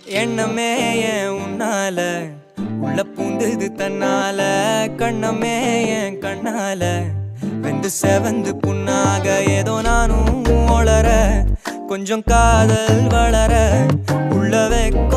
எண்ணமே ஏன் உன்னால உள்ள பூந்தது தன்னால கண்ணமே ஏன் கண்ணால வெந்து செவந்து புண்ணாக ஏதோ நானும் ஒளர கொஞ்சம் காதல் வளர உள்ள வைக்க